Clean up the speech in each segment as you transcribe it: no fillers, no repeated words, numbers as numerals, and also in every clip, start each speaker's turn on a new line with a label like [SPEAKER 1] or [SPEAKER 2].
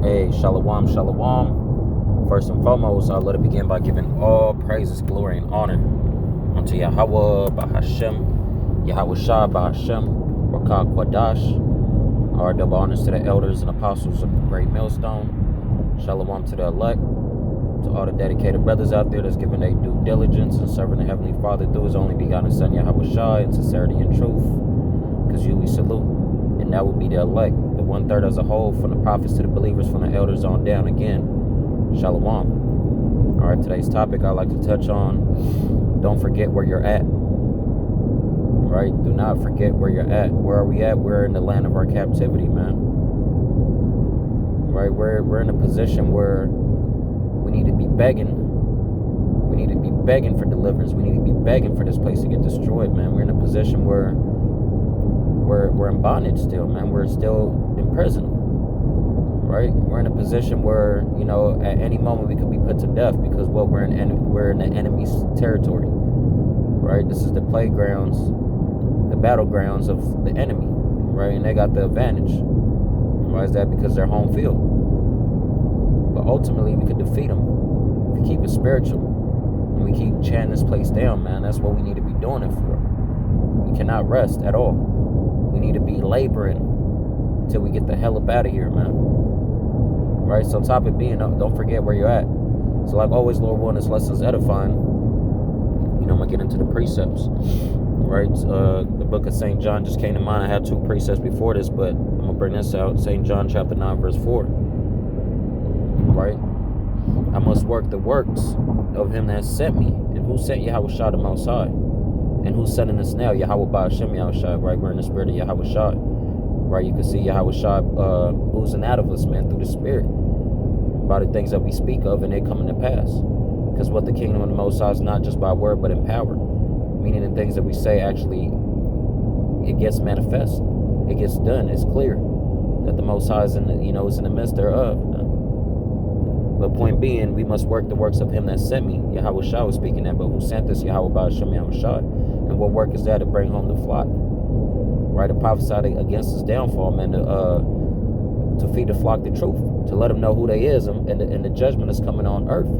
[SPEAKER 1] Hey, shalom, shalom. First and foremost, let it begin by giving all praises, glory, and honor unto YAHAWAH, Bahashem, YAHAWASHI, Bahashem, Rakah Kwadash. Our double honors to the elders and apostles of the great millstone. Shalom to the elect, to all the dedicated brothers out there that's giving their due diligence and serving the Heavenly Father through His only begotten Son, YAHAWASHI, in sincerity and truth. Because you we salute, and that will be the elect. The 1/3 as a whole, from the prophets to the believers, from the elders on down. Again, shalom. All right, today's topic I'd like to touch on, don't forget where you're at. Right? Do not forget where you're at. Where are we at? We're in the land of our captivity, man. Right? We're in a position where we need to be begging. We need to be begging for deliverance. We need to be begging for this place to get destroyed, man. We're in a position where we're in bondage still, man. We're still in prison, right? We're in a position where, at any moment we could be put to death because we're in the enemy's territory, right? This is the playgrounds, the battlegrounds of the enemy, right? And they got the advantage. Why is that? Because they're home field. But ultimately, we could defeat them if we keep it spiritual and we keep chanting this place down, man. That's what we need to be doing it for. We cannot rest at all. We need to be laboring until we get the hell up out of here, man. Right? So topic being, don't forget where you're at. So like always, Lord willing, this lesson's edifying. I'm going to get into the precepts. Right? The book of St. John just came to mind. I had two precepts before this, but I'm going to bring this out. St. John chapter 9, verse 4. Right? I must work the works of him that sent me. And who sent Yahawashi the Most High? And who's sending us now? Yahawah Bahashem Yahawashi, right? We're in the spirit of Yahawashi, right? You can see Yahawashi oozing out of us, man, through the spirit, by the things that we speak of, and they coming to pass. Because what the kingdom of the Most High is not just by word, but in power. Meaning the things that we say, actually, it gets manifest. It gets done. It's clear that the Most High is in is in the midst thereof. But point being, we must work the works of him that sent me. Yahawashi was speaking that, but who sent us? Yahawah Bahashem Yahawashi. And what work is that? To bring home the flock, right? To prophesy against his downfall, man. To feed the flock the truth, to let them know who they is, and the judgment is coming on earth.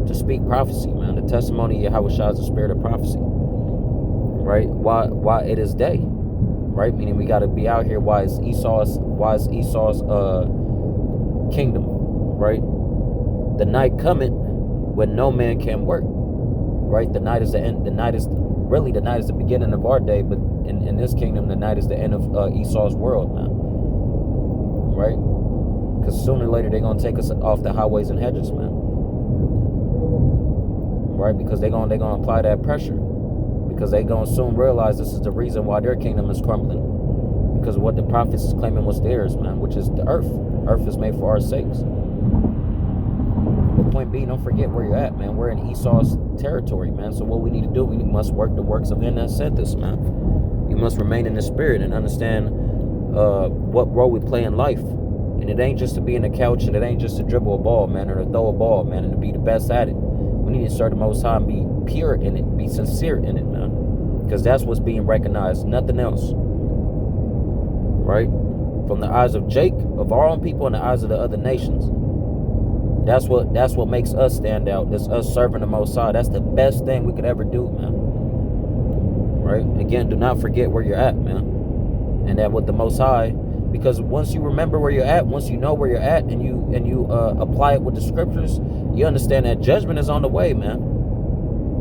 [SPEAKER 1] To speak prophecy, man. The testimony of Yahawashi is the spirit of prophecy, right? Why it is day, right? Meaning we got to be out here. Why is Esau's kingdom, right? The night coming when no man can work, right? The night is the end. The night is the beginning of our day, but in this kingdom, the night is the end of Esau's world now, right? Because sooner or later, they're going to take us off the highways and hedges, man, right? Because they're going to apply that pressure, because they're going to soon realize this is the reason why their kingdom is crumbling, because of what the prophets is claiming was theirs, man, which is the earth. Earth is made for our sakes. But point being, don't forget where you're at, man. We're in Esau's territory, man. So what we need to do, we must work the works of him that sent us, man. You must remain in the spirit and understand what role we play in life. And it ain't just to be in the couch, and it ain't just to dribble a ball, man, or to throw a ball, man, and to be the best at it. We need to serve the Most High and be pure in it, be sincere in it, man. Because that's what's being recognized, nothing else. Right? From the eyes of Jacob, of our own people, and the eyes of the other nations. That's what makes us stand out. It's us serving the Most High. That's the best thing we could ever do, man. Right? Again, do not forget where you're at, man. And that with the Most High, because once you remember where you're at, once you know where you're at, and you apply it with the scriptures, you understand that judgment is on the way, man.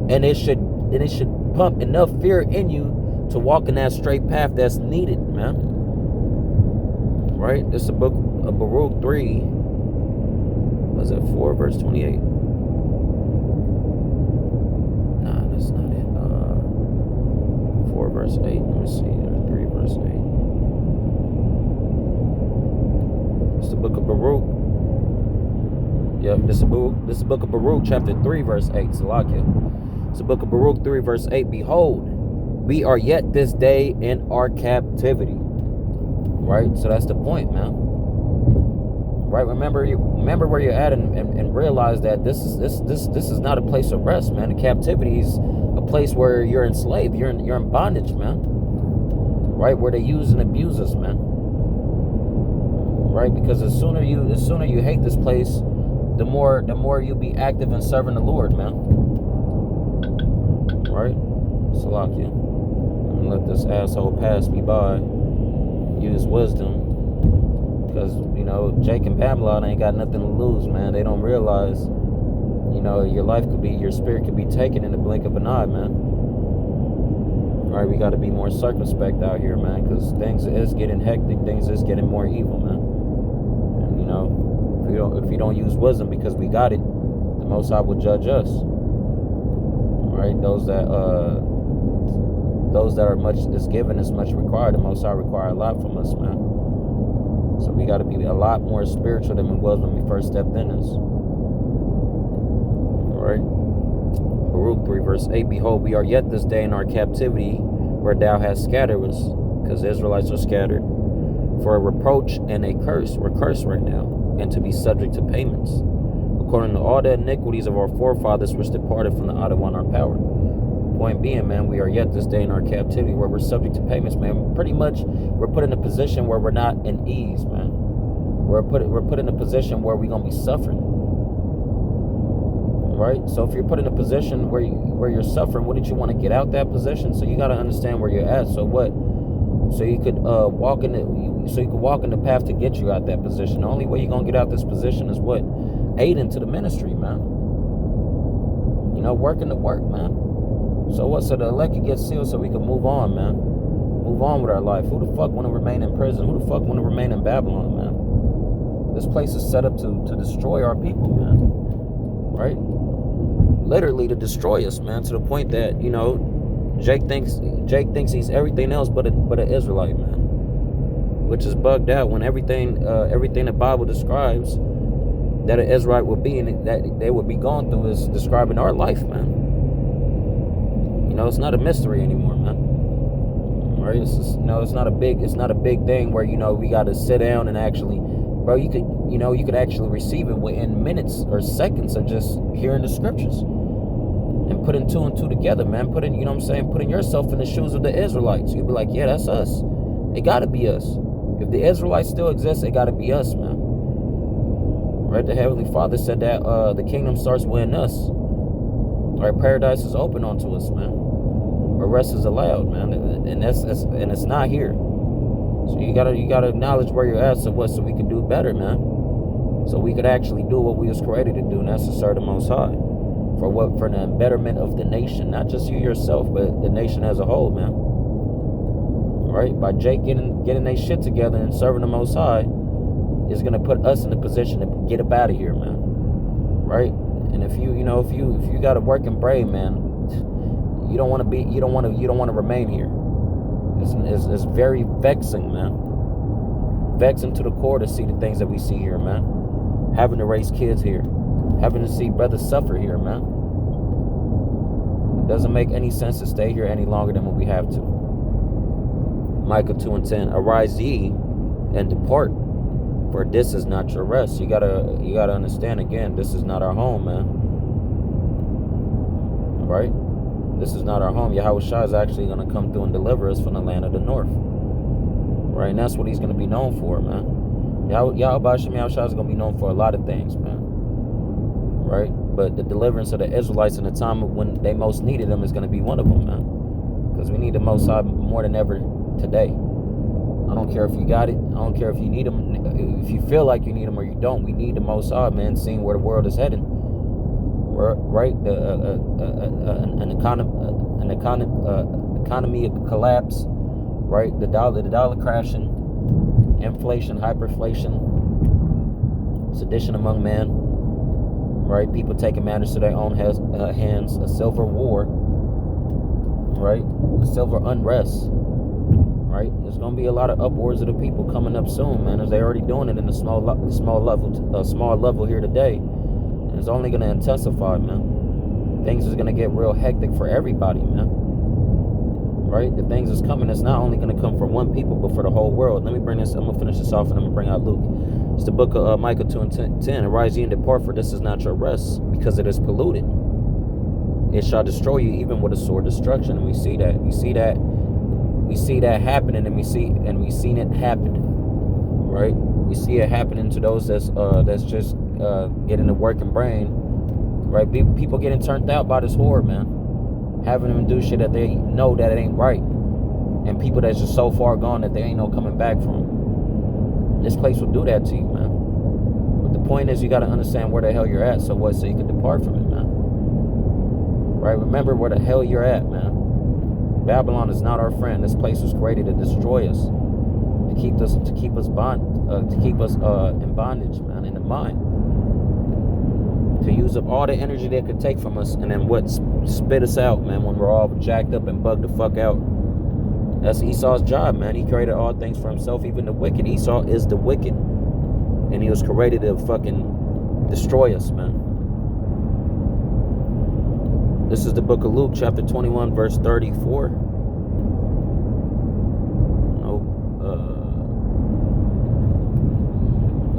[SPEAKER 1] And it should pump enough fear in you to walk in that straight path that's needed, man. Right? This is the book of Baruch 3. Was it 4 verse 28? Nah, that's not it. 4 verse 8. Let me see. 3 verse 8. It's the book of Baruch. Yep, this is the book of Baruch, chapter 3, verse 8. Salakia. It's the book of Baruch 3, verse 8. Behold, we are yet this day in our captivity. Right? So that's the point, man. Right? Remember where you're at, and realize that this is not a place of rest, man. The captivity is a place where you're enslaved. You're in bondage, man. Right? Where they use and abuse us, man. right? Because the sooner you hate this place, the more you'll be active in serving the Lord, man. Right? Salakia. I'm gonna let this asshole pass me by. Use wisdom. Because, you know, Jake and Pamela ain't got nothing to lose, man. They don't realize, you know, your spirit could be taken in the blink of an eye, man. All right, we got to be more circumspect out here, man, because things is getting hectic. Things is getting more evil, man. And, you know, if you don't use wisdom because we got it, the Most High will judge us. All right, those that are much is given is much required. The Most High require a lot from us, man. So we got to be a lot more spiritual than we was when we first stepped in this. All right. Baruch 3 verse 8, behold, we are yet this day in our captivity where thou hast scattered us, because the Israelites are scattered, for a reproach and a curse. We're cursed right now, and to be subject to payments, according to all the iniquities of our forefathers which departed from the Adawan our power. Point being, man, we are yet this day in our captivity where we're subject to payments, man. Pretty much, we're put in a position where we're not in ease, man. We're put in a position where we're gonna be suffering, right? So if you're put in a position where you're suffering, wouldn't you want to get out that position? So you got to understand where you're at. So what? So you could walk in the path to get you out that position. The only way you're gonna get out this position is what? Aid into the ministry, man. You know, working the work, man. So what? So the elect could get sealed so we can move on, man. Move on with our life. Who the fuck want to remain in prison? Who the fuck want to remain in Babylon, man? This place is set up to destroy our people, man. Right? Literally to destroy us, man. To the point that, you know, Jake thinks he's everything else but an Israelite, man. Which is bugged out when everything the Bible describes that an Israelite will be and that they would be going through is describing our life, man. You know, it's not a mystery anymore, man. Right? It's not a big thing where, you know, we got to sit down and actually, bro, you could actually receive it within minutes or seconds of just hearing the scriptures and putting two and two together, man. Putting yourself in the shoes of the Israelites. You'll be like, yeah, that's us. It got to be us. If the Israelites still exist, it got to be us, man. Right? The Heavenly Father said that the kingdom starts within us. All right, paradise is open unto us, man. But rest is allowed, man, and it's not here. So you gotta acknowledge where you're at, so we can do better, man. So we could actually do what we was created to do, and that's to serve the Most High for the betterment of the nation, not just you yourself, but the nation as a whole, man. All right, by Jake getting their shit together and serving the Most High is gonna put us in a position to get up out of here, man. Right? And if you got a working brain, man, you don't want to remain here. It's very vexing, man. Vexing to the core to see the things that we see here, man. Having to raise kids here, having to see brothers suffer here, man. It doesn't make any sense to stay here any longer than what we have to. Micah 2:10, arise ye and depart, for this is not your rest. You gotta understand again, this is not our home, man. All right? This is not our home. YAHAWASHI is actually going to come through and deliver us from the land of the north. Right? And that's what he's going to be known for, man. YAHAWASHI is going to be known for a lot of things, man. Right? But the deliverance of the Israelites in the time of when they most needed them is going to be one of them, man. Because we need the Most High more than ever today. I don't care if you got it. I don't care if you need them. If you feel like you need them or you don't, we need the Most High, man, seeing where the world is heading. Right, an economy collapse, right? The dollar crashing, inflation, hyperinflation, sedition among men, right? People taking matters to their own hands, a civil war, right? A civil unrest, right? There's gonna be a lot of upwards of the people coming up soon, man. As they're already doing it in a small level here today. It's only going to intensify, man. Things is going to get real hectic for everybody, man. Right? The things is coming. It's not only going to come for one people, but for the whole world. I'm going to finish this off and I'm going to bring out Luke. It's the book of Micah 2:10. Arise ye and depart, for this is not your rest, because it is polluted. It shall destroy you even with a sword destruction. And we see that. We see that happening, and we seen it happen. Right? We see it happening to those that's just getting the working brain, right? People getting turned out by this horde, man. Having them do shit that they know that it ain't right, and people that's just so far gone that they ain't no coming back from. This place will do that to you, man. But the point is, you got to understand where the hell you're at, so you can depart from it, man. Right? Remember where the hell you're at, man. Babylon is not our friend. This place was created to destroy us, to keep us in bondage, man, in the mind. To use up all the energy they could take from us, and then spit us out, man, when we're all jacked up and bugged the fuck out. That's Esau's job, man. He created all things for himself, even the wicked. Esau is the wicked, and he was created to fucking destroy us, man. This is the book of Luke, chapter 21, verse 34.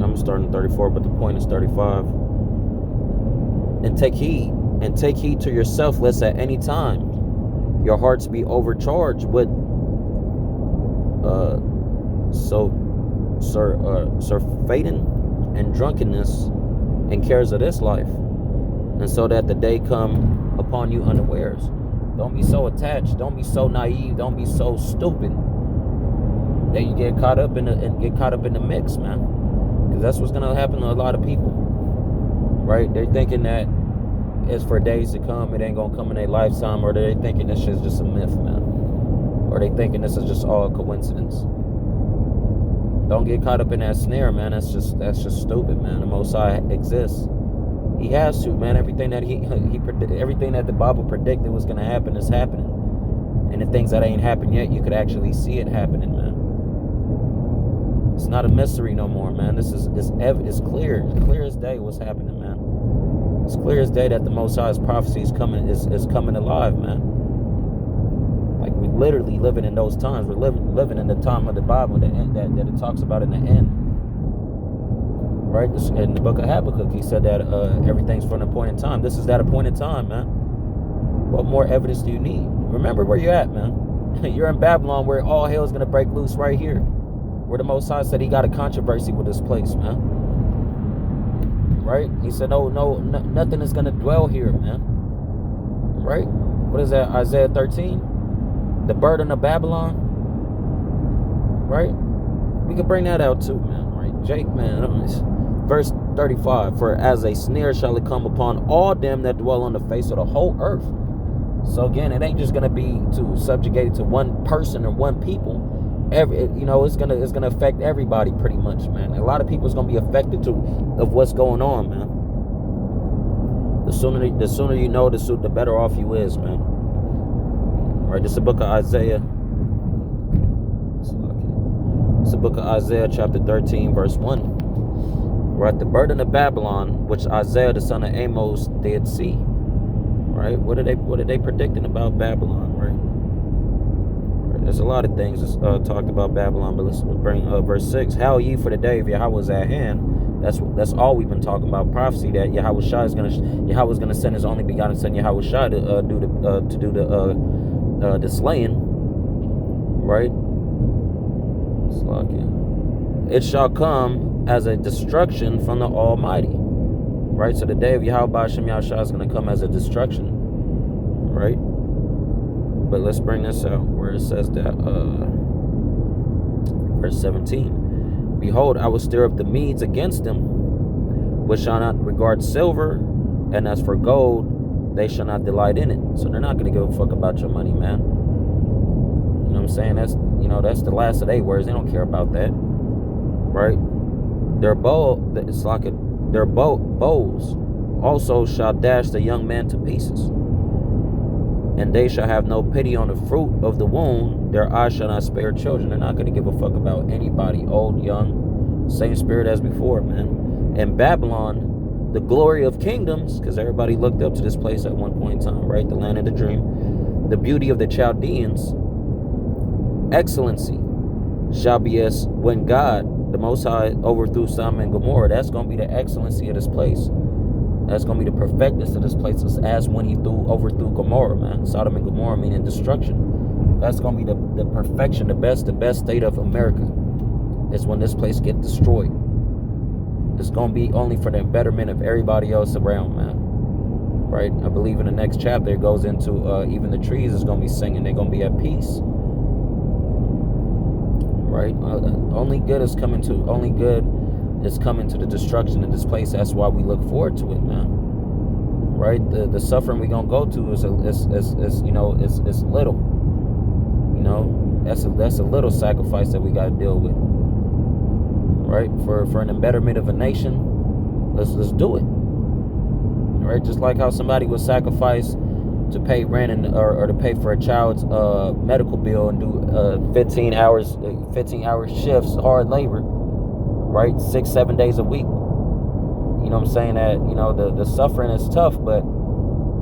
[SPEAKER 1] I'm starting 34, but the point is 35. And take heed to yourself, lest at any time your hearts be overcharged with surfeiting and drunkenness and cares of this life, and so that the day come upon you unawares. Don't be so attached. Don't be so naive. Don't be so stupid that you get caught up in the mix, man. Because that's what's gonna happen to a lot of people, right? They're thinking that it's for days to come. It ain't gonna come in their lifetime, or they're thinking this shit's just a myth, man. Or they thinking this is just all a coincidence. Don't get caught up in that snare, man. That's just stupid, man. The Most High exists. He has to, man. Everything that everything that the Bible predicted was gonna happen is happening, and the things that ain't happened yet, you could actually see it happening, man. It's not a mystery no more, man. It's clear. It's clear as day what's happening, man. It's clear as day that the Most High's prophecy is coming alive, man. Like, we literally living in those times. We're living in the time of the Bible that it talks about in the end. Right? In the book of Habakkuk, he said that everything's for an appointed time. This is that appointed time, man. What more evidence do you need? Remember where you're at, man. You're in Babylon, where all hell is going to break loose right here. Where the Most High said he got a controversy with this place, man. Right? He said, no, nothing is going to dwell here, man. Right? What is that? Isaiah 13? The burden of Babylon? Right? We can bring that out too, man. Right? Jake, man. Verse 35, for as a snare shall it come upon all them that dwell on the face of the whole earth. So again, it ain't just going to be subjugated to one person or one people. It's gonna affect everybody pretty much, man. A lot of people is gonna be affected of what's going on, man. The sooner you know, the better off you is, man. All right, this is the book of Isaiah. It's the book of Isaiah, chapter 13, verse 1. We're at the burden of Babylon, which Isaiah the son of Amos did see. Right? What are they predicting about Babylon? Right? There's a lot of things that's talked about Babylon, but let's bring verse 6. Howl ye, for the day of Yahawah is at hand. That's all we've been talking about. Prophecy that Yahawah's gonna send his only begotten son Yahawah to do the slaying. Right? It shall come as a destruction from the Almighty. Right? So the day of Yahweh Shem Yahshua is gonna come as a destruction. Right? But let's bring this out where it says that, verse 17. Behold, I will stir up the Medes against them, which shall not regard silver, and as for gold, they shall not delight in it. So they're not going to give a fuck about your money, man. You know what I'm saying? That's the last of their words. They don't care about that, right? Their bows also shall dash the young man to pieces. And they shall have no pity on the fruit of the womb. Their eyes shall not spare children. They're not going to give a fuck about anybody, old, young, same spirit as before, man. And Babylon, the glory of kingdoms, because everybody looked up to this place at one point in time, right? The land of the dream. The beauty of the Chaldeans, excellency, shall be as when God, the Most High, overthrew Sodom and Gomorrah. That's going to be the excellency of this place. That's going to be the perfectness of this place, as when he overthrew Gomorrah, man. Sodom and Gomorrah meaning destruction. That's going to be the perfection, the best state of America. is when this place get destroyed. It's going to be only for the betterment of everybody else around, man. Right? I believe in the next chapter it goes into even the trees is going to be singing. They're going to be at peace. Right? Only good is coming to the destruction of this place. That's why we look forward to it, man. Right? The suffering we're going to go to is you know, it's little. You know, that's a little sacrifice that we got to deal with. Right? For the betterment of a nation, let's do it. Right? Just like how somebody would sacrifice to pay rent or to pay for a child's medical bill and do 15 hour shifts, hard labor, right? 6-7 days a week. You know what I'm saying? That, you know, the suffering is tough, but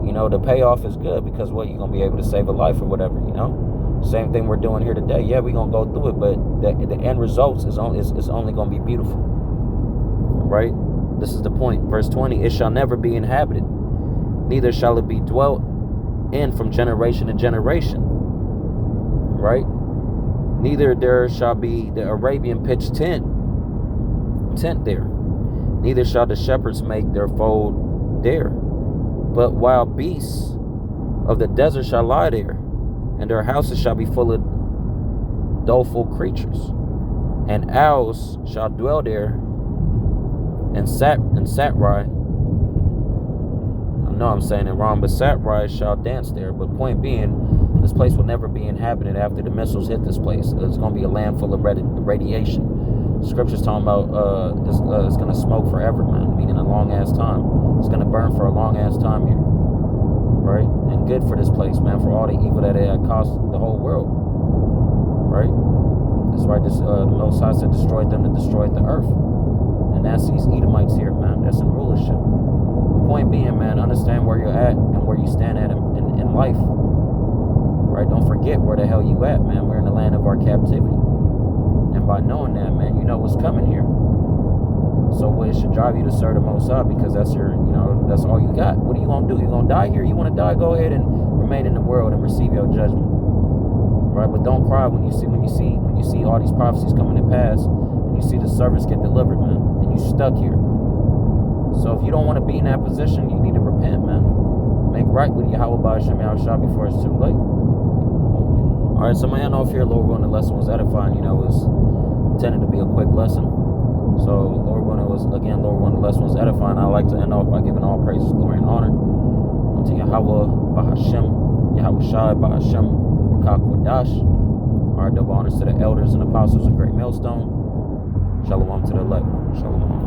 [SPEAKER 1] you know, the payoff is good, because what, you're gonna be able to save a life or whatever, you know? Same thing we're doing here today. Yeah, we're gonna go through it, but the end results is only gonna be beautiful. Right? This is the point. Verse 20, it shall never be inhabited, neither shall it be dwelt in from generation to generation. Right? Neither there shall be the Arabian pitch tent there, neither shall the shepherds make their fold there, but wild beasts of the desert shall lie there, and their houses shall be full of doleful creatures, and owls shall dwell there, and satiri, I know I'm saying it wrong, but satiri shall dance there. But point being, this place will never be inhabited after the missiles hit this place. It's going to be a land full of radiation. Scripture's talking about it's going to smoke forever, man, meaning a long-ass time. It's going to burn for a long-ass time here. Right? And good for this place, man, for all the evil that it had caused the whole world. Right? That's why the Most High said destroyed them to destroy the earth. And that's these Edomites here, man. That's in rulership. The point being, man, understand where you're at and where you stand at in life. Right? Don't forget where the hell you at, man. We're in the land of our captivity. And by knowing that, man, you know what's coming here. So what, it should drive you to serve the Most High, because that's that's all you got. What are you gonna do? You gonna die here? You want to die? Go ahead and remain in the world and receive your judgment. Right? But don't cry when you see all these prophecies coming to pass, and you see the servants get delivered, man, and you stuck here. So if you don't want to be in that position, you need to repent, man. Make right with YAHAWAH before it's too late. All right, so my hand off here, Lord willing, the lesson was edifying. You know, it was intended to be a quick lesson. So Lord willing, the lesson was edifying. I like to end off by giving all praises, glory, and honor unto YAHAWAH, YAHAWASHI, Rakak. All right, double honors to the elders and apostles of Great Millstone. Shalom to the elect. Shalom.